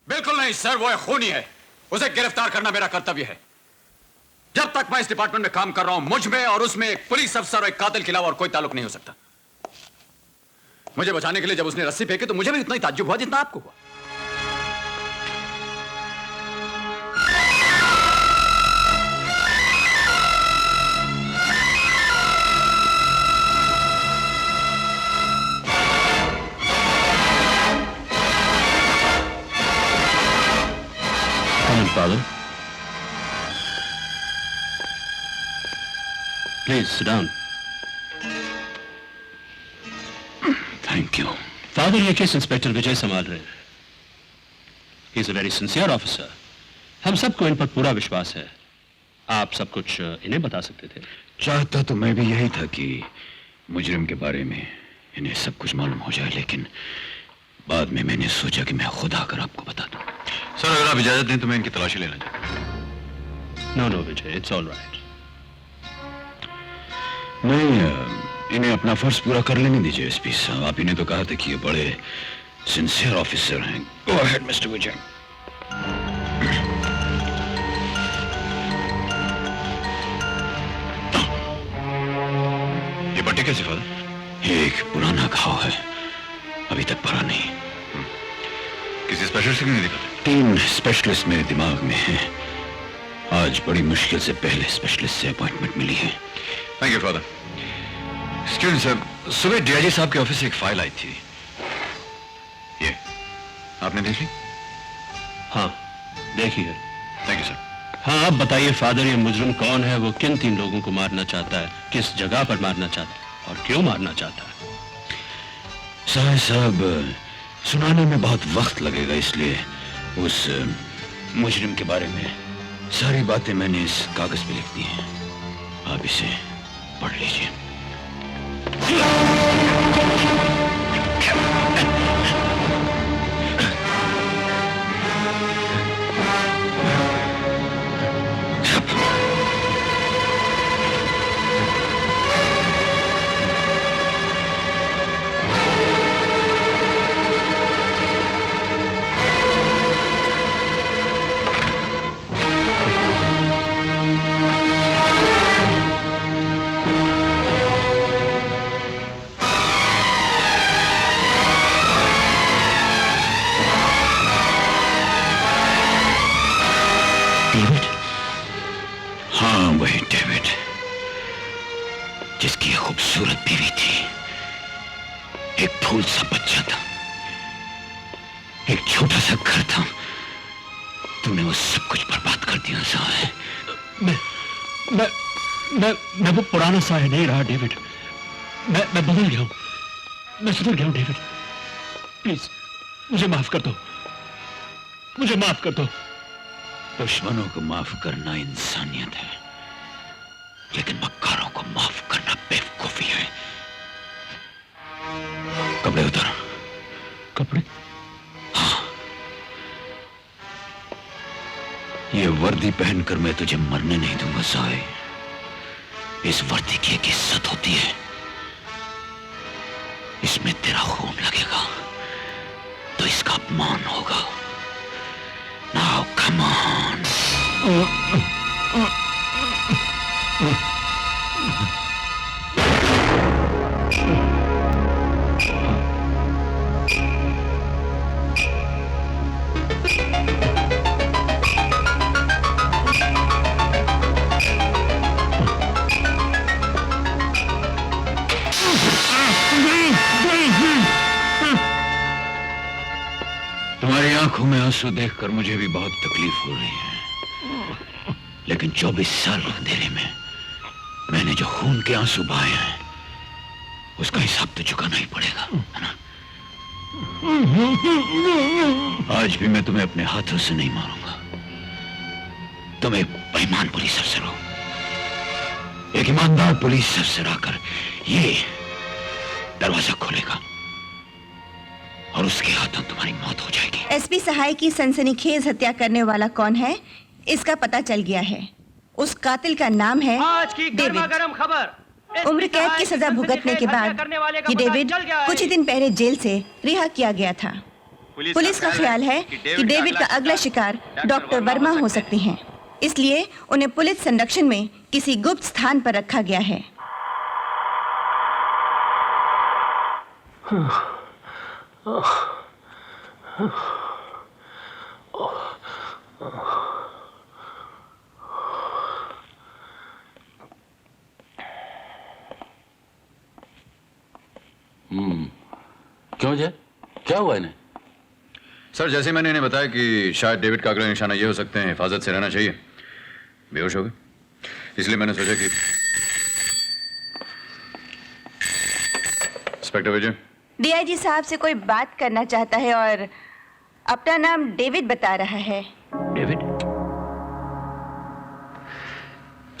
बिल्कुल नहीं सर, वो एक खूनी है। उसे गिरफ्तार करना मेरा कर्तव्य है। जब तक मैं इस डिपार्टमेंट में काम कर रहा हूं, मुझ में और उसमें एक पुलिस अफसर और एक कातिल के अलावा और कोई ताल्लुक नहीं हो सकता। मुझे बचाने के लिए जब उसने रस्सी फेंकी तो मुझे भी उतना ही ताज्जुब हुआ जितना आपको हुआ। Father, please sit down. Thank you. Father, ये केस इंस्पेक्टर विजय संभाल रहे हैं। He is a very sincere officer. हम सबको इन पर पूरा विश्वास है। आप सब कुछ इन्हें बता सकते थे। चाहता तो मैं भी यही था कि मुजरिम के बारे में इन्हें सब कुछ मालूम हो जाए, लेकिन बाद में मैंने सोचा कि मैं खुद आकर आपको बता दूं। सर, अगर आप इजाजत दें तो मैं इनकी तलाशी लेना चाहता हूं। No, Vijay, it's all right. नहीं, इन्हें अपना फर्ज पूरा कर लेने दीजिए एसपी साहब। आप इन्हें तो कहा था कि ये बड़े सिंसियर ऑफिसर हैं। गो अहेड मिस्टर विजय। ये पट्टी कैसी फादर? एक पुराना घाव है, अभी तक भरा नहीं। किसी स्पेशलिस्ट को नहीं दिखाते? 3 स्पेशलिस्ट मेरे दिमाग में हैं। आज बड़ी मुश्किल से पहले स्पेशलिस्ट से अपॉइंटमेंट मिली है। Thank you father. Excuse sir, सुबह डीआईजी साहब के ऑफिस से एक फाइल आई थी। ये आपने देख ली? हाँ, देखिए। Thank you sir. हाँ, आप बताइए फादर, ये मुजरिम कौन है? वो किन 3 लोगों को मारना चाहता है? किस जगह पर मारना चाहता है और क्यों मारना चाहता है? साहब, सुनाने में बहुत वक्त लगेगा, इसलिए उस मुजरिम के बारे में सारी बातें मैंने इस कागज पे लिख दी हैं। आप इसे पढ़ लीजिए। डेविड? हाँ, वही डेविड, जिसकी खूबसूरत बीवी थी, एक फूल सा बच्चा था, एक छोटा सा घर था। तूने वो सब कुछ बर्बाद कर दिया साहब। मैं वो पुराना सा नहीं रहा डेविड। मैं बदल गया हूं। मैं सुधर गया हूं डेविड। प्लीज मुझे माफ कर दो। मुझे माफ कर दो। दुश्मनों को माफ करना इंसानियत है, लेकिन मक्कारों को माफ करना बेवकूफी है। कपड़े उतार। कपड़े? हाँ, ये वर्दी पहनकर मैं तुझे मरने नहीं दूंगा साए। इस वर्दी की एक इज्जत होती है, इसमें तेरा खून लगेगा तो इसका अपमान होगा। Now come on. तुम्हारी आंखों में आंसू देखकर मुझे भी बहुत तकलीफ हो रही है, लेकिन 24 साल अंधेरे में मैंने जो खून के आंसू बहाए हैं, उसका हिसाब तो चुकाना ही पड़ेगा, है ना? आज भी मैं तुम्हें अपने हाथों से नहीं मारूंगा। तुम एक बेईमान पुलिस अफसर हो। एक ईमानदार पुलिस अफसर आकर ये दरवाजा खोलेगा और उसके हाथों तुम्हारी मौत हो जाएगी। एसपी सहाय की सनसनीखेज हत्या करने वाला कौन है, इसका पता चल गया है। उस कातिल का नाम है डेविड। उम्र कैद की सजा भुगतने के बाद ये डेविड कुछ ही दिन पहले जेल से रिहा किया गया था। पुलिस का ख्याल है कि डेविड का अगला शिकार डॉक्टर वर्मा हो सकते हैं, इसलिए उन्हें पुलिस संरक्षण में किसी गुप्त स्थान पर रखा गया है। क्यों जय, क्या हुआ इन्हें? सर जैसे मैंने इन्हें बताया कि शायद डेविड का अगला निशाना ये हो सकते हैं, हिफाजत से रहना चाहिए, बेहोश हो गए। इसलिए मैंने सोचा कि इंस्पेक्टर विजय, डीआईजी साहब से कोई बात करना चाहता है और अपना नाम डेविड बता रहा है। डेविड?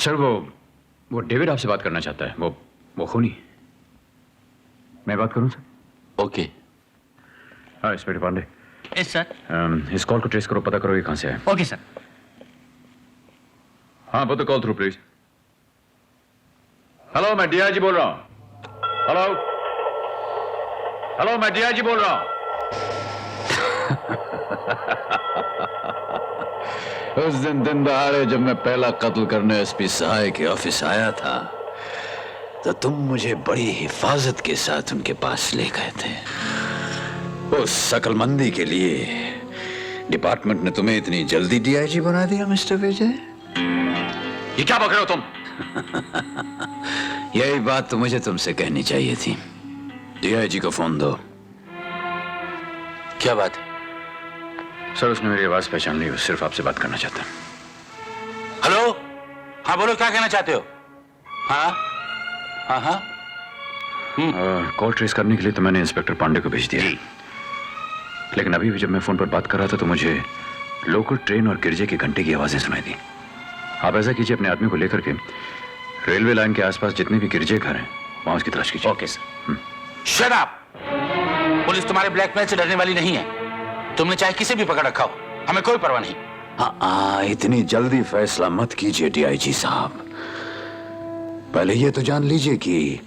सर वो डेविड आपसे बात करना चाहता है, वो खूनी। मैं बात करूं सर? ओके। हाँ इंस्पेक्टर पांडे। Yes sir. इस कॉल को ट्रेस करो, पता करो ये कहां से है। Okay sir. हाँ put the call through please. Hello मैं डीआईजी बोल रहा हूं। हेलो मैं डीआईजी बोल रहा हूं। उस दिन दहाड़े जब मैं पहला कत्ल करने एसपी सहाय के ऑफिस आया था तो तुम मुझे बड़ी हिफाजत के साथ उनके पास ले गए थे। उस शकलमंदी के लिए डिपार्टमेंट ने तुम्हें इतनी जल्दी डीआईजी बना दिया मिस्टर विजय? ये क्या बक रहे हो तुम? यही बात तो मुझे तुमसे कहनी चाहिए थी। डीआईजी को फोन दो। क्या बात है? सर उसने मेरी आवाज पहचान ली, वो सिर्फ आपसे बात करना चाहता है। हेलो, हाँ बोलो, क्या कहना चाहते हो? हाँ हाँ हाँ। कॉल ट्रेस करने के लिए तो मैंने इंस्पेक्टर पांडे को भेज दिया, लेकिन अभी भी जब मैं फोन पर बात कर रहा था तो मुझे लोकल ट्रेन और गिरजे के घंटे की आवाजें सुनाई दी। आप ऐसा कीजिए, अपने आदमी को लेकर के रेलवे लाइन के आसपास जितने भी गिरजे घर हैं वहां उसकी तलाश कीजिए। Okay sir. Shut up. Police तुम्हारे ब्लैकमेल से डरने वाली नहीं है। तुमने चाहे किसे भी पकड़ रखा हो, हमें कोई परवाह नहीं। हाँ, इतनी जल्दी फैसला मत कीजिए डीआईजी साहब। पहले ये तो जान लीजिए कि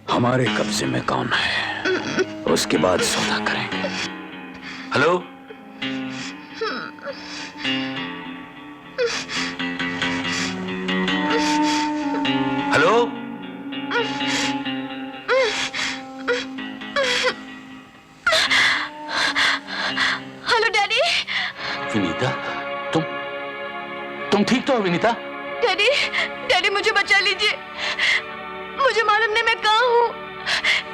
हमारे कब्जे में कौन है, उसके बाद सौदा करेंगे। Hello, hello, hello daddy. Vinita, तुम ठीक तो हो विनीता? डैडी, डैडी मुझे बचा लीजिए। मुझे मालूम नहीं मैं कहाँ हूँ।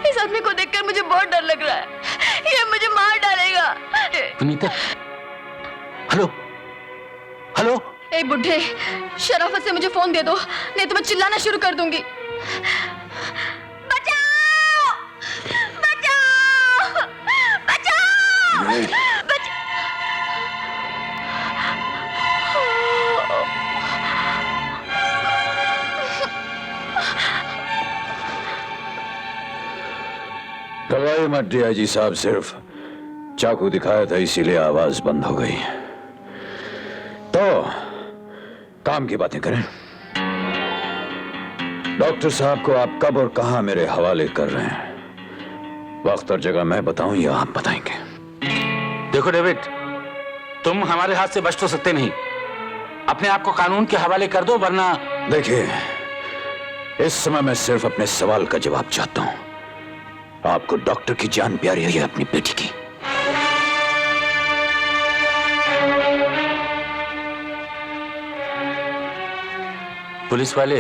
इस आदमी को देखकर मुझे बहुत डर लग रहा है। ये मुझे मार डालेगा। Vinita, hello hello. ए बुढ़े, शराफत से मुझे फोन दे दो, नहीं तो मैं चिल्लाना शुरू कर दूंगी। बचाओ! बचाओ! बचाओ! करवाइए मत डीआईजी साहब, सिर्फ चाकू दिखाया था इसीलिए आवाज बंद हो गई। तो काम की बातें करें। डॉक्टर साहब को आप कब और कहां मेरे हवाले कर रहे हैं? वक्त और जगह मैं बताऊं या आप बताएंगे? देखो डेविड, तुम हमारे हाथ से बच तो सकते नहीं। अपने आप को कानून के हवाले कर दो, वरना। देखिए, इस समय मैं सिर्फ अपने सवाल का जवाब चाहता हूं। आपको डॉक्टर की जान प्यारी है या अपनी बेटी की? पुलिस वाले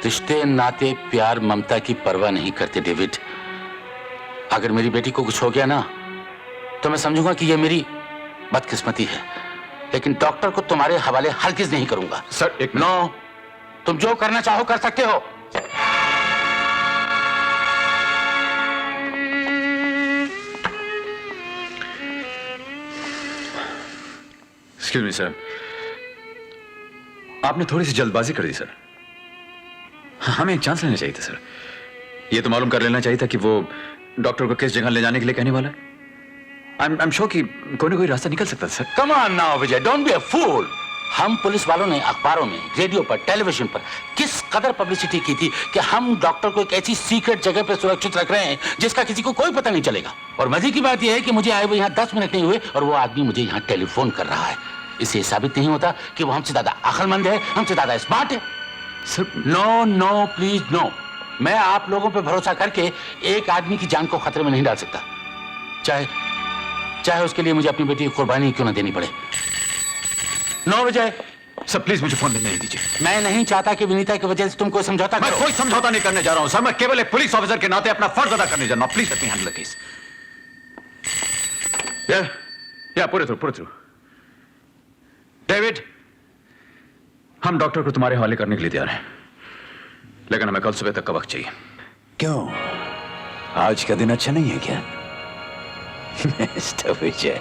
रिश्ते, नाते, प्यार, ममता की परवाह नहीं करते डेविड। अगर मेरी बेटी को कुछ हो गया ना, तो मैं समझूंगा कि यह मेरी बदकिस्मती है, लेकिन डॉक्टर को तुम्हारे हवाले हरगिज नहीं करूंगा। सर एक नो, तुम जो करना चाहो कर सकते हो। एक्सक्यूज मी सर, आपने थोड़ी सी जल्दबाजी कर दी सर। हमें एक चांस लेना चाहिए था सर। ये तो मालूम कर लेना चाहिए था कि वो डॉक्टर को किस जगह ले जाने के लिए कहने वाला है। I'm sure कि कोई ना कोई रास्ता निकल सकता था sir. Come on now Vijay, don't be a fool. हम पुलिस वालों ने अखबारों में, रेडियो पर, टेलीविजन पर किस कदर पब्लिसिटी की थी कि हम डॉक्टर को एक ऐसी सीक्रेट जगह पर सुरक्षित रख रहे हैं जिसका किसी को कोई पता नहीं चलेगा। और मजे की बात यह है कि मुझे आए हुए यहाँ 10 मिनट नहीं हुए और वो आदमी मुझे यहाँ टेलीफोन कर रहा है। इससे साबित नहीं होता कि वो हमसे ज्यादा अक्लमंद है, हमसे ज्यादा स्मार्ट है। नो नो प्लीज नो, मैं आप लोगों पे भरोसा करके एक आदमी की जान को खतरे में नहीं डाल सकता, चाहे उसके लिए मुझे अपनी बेटी की कुर्बानी क्यों ना देनी पड़े। नो विजय। सर प्लीज मुझे फोन देने दीजिए। मैं नहीं चाहता कि विनीता की वजह से तुम कोई समझौता मैं करो। कोई समझौता नहीं करने जा रहा हूं सर, मैं केवल एक पुलिस ऑफिसर के नाते अपना फर्ज अदा करने जा रहा हूं। Please let me handle the case. या पूरे थ्रू। डेविड, हम डॉक्टर को तुम्हारे हवाले करने के लिए तैयार हैं, लेकिन हमें कल सुबह तक का वक्त चाहिए। क्यों, आज का दिन अच्छा नहीं है क्या? मिस्टर विजय,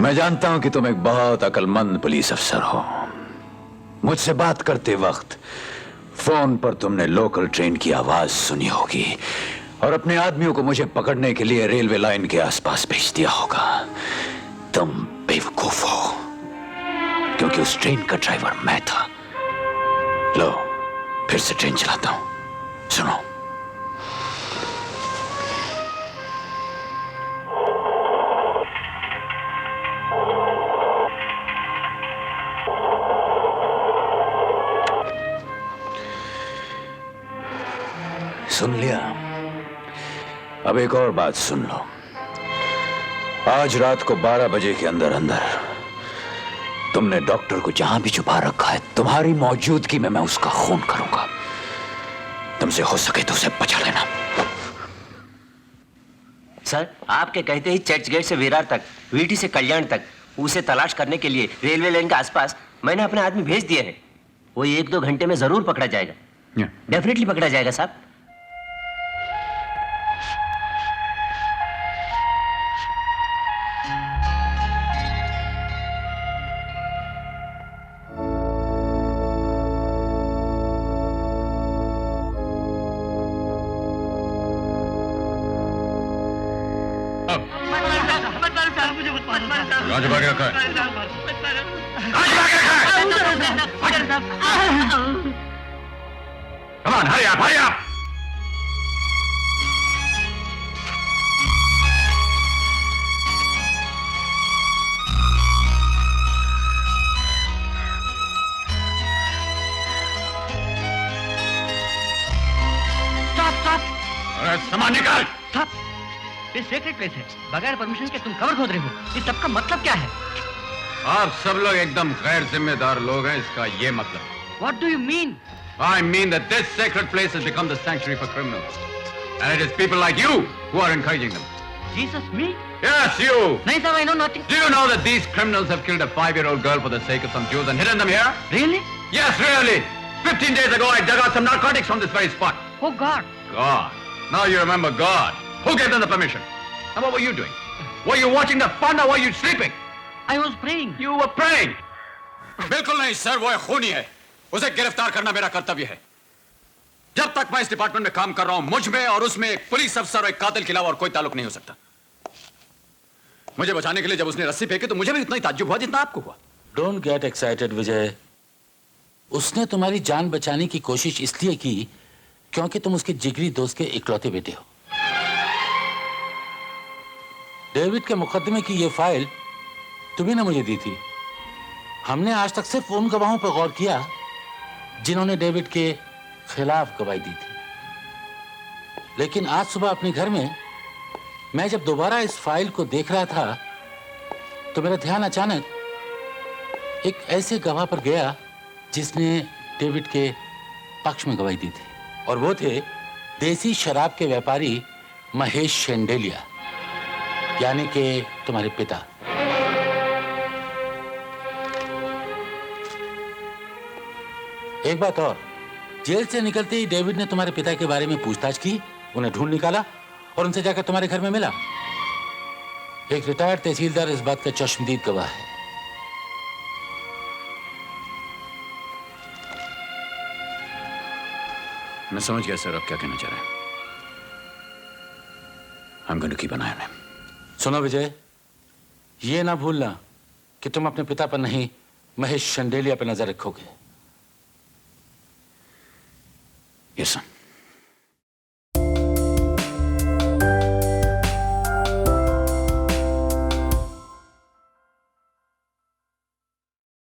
मैं जानता हूं कि तुम एक बहुत अक्लमंद पुलिस अफसर हो। मुझसे बात करते वक्त फोन पर तुमने लोकल ट्रेन की आवाज सुनी होगी और अपने आदमियों को मुझे पकड़ने के लिए रेलवे लाइन के आसपास भेज दिया होगा। तुम बेवकूफ हो, क्योंकि उस ट्रेन का ड्राइवर मैं था। लो, फिर से ट्रेन चलाता हूं, सुनो। सुन लिया? अब एक और बात सुन लो। आज रात को 12 बजे के अंदर अंदर तुमने डॉक्टर को जहां भी छुपा रखा है, तुम्हारी मौजूदगी में मैं उसका खून करूंगा। तुमसे हो सके तो उसे बचा लेना। सर, आपके कहते ही चर्च गेट से विरार तक, वीटी से कल्याण तक उसे तलाश करने के लिए रेलवे लाइन के आसपास मैंने अपने आदमी भेज दिए हैं। वो 1-2 घंटे में जरूर पकड़ा जाएगा। डेफिनेटली पकड़ा जाएगा साहब। कहां छुपा के रखा है? Come on, hurry up, hurry up! अरे सामान निकाल। ये सीक्रेट प्लेस है, बगैर परमिशन के तुम कवर खोद रहे हो। इस सब का मतलब क्या है? आप सब लोग एकदम गैर जिम्मेदार लोग हैं, इसका ये मतलब। What do you mean? I mean that this sacred place has become the sanctuary for criminals. And it is people like you who are encouraging them. Jesus, me? Yes, you! नहीं sir, I know nothing. Do you know that these criminals have killed a 5-year-old girl for the sake of some Jews and hidden them here? Really? Yes, really! 15 days ago I dug out some narcotics from this very spot. Oh God. God. Now you remember God. Who gave them the permission? And what were you doing? Were you watching the fun or were you sleeping? I was praying. You were praying. बिल्कुल नहीं sir, वो एक खूनी है। उसे गिरफ्तार करना मेरा कर्तव्य है। जब तक मैं इस डिपार्टमेंट में काम कर रहा हूं, मुझ में और उसमें एक पुलिस अफसर और एक कातिल के अलावा और कोई ताल्लुक नहीं हो सकता। मुझे बचाने के लिए जब उसने रस्सी फेंकी तो मुझे भी उतना ही ताज्जुब हुआ जितना आपको हुआ। डोंट गेट एक्साइटेड विजय। उसने तुम्हारी जान बचाने की कोशिश इसलिए की क्योंकि तुम उसके जिगरी दोस्त के इकलौते बेटे हो। डेविड के मुकदमे की यह फाइल तुम्ही ने मुझे दी थी। हमने आज तक सिर्फ उन गवाहों पर गौर किया जिन्होंने डेविड के खिलाफ गवाही दी थी, लेकिन आज सुबह अपने घर में मैं जब दोबारा इस फाइल को देख रहा था तो मेरा ध्यान अचानक एक ऐसे गवाह पर गया जिसने डेविड के पक्ष में गवाही दी थी, और वो थे देसी शराब के व्यापारी महेश शेंडेलिया, यानी कि तुम्हारे पिता। एक बात और, जेल से निकलते ही डेविड ने तुम्हारे पिता के बारे में पूछताछ की, उन्हें ढूंढ निकाला और उनसे जाकर तुम्हारे घर में मिला। एक रिटायर्ड तहसीलदार इस बात का चश्मदीद गवाह है। मैं समझ गया सर, आप क्या कहना चाह रहे हैं। I'm going to keep an eye on him. सुनो विजय, ये ना भूलना कि तुम अपने पिता पर नहीं, महेश चंदेलिया पर नजर रखोगे। Yes sir.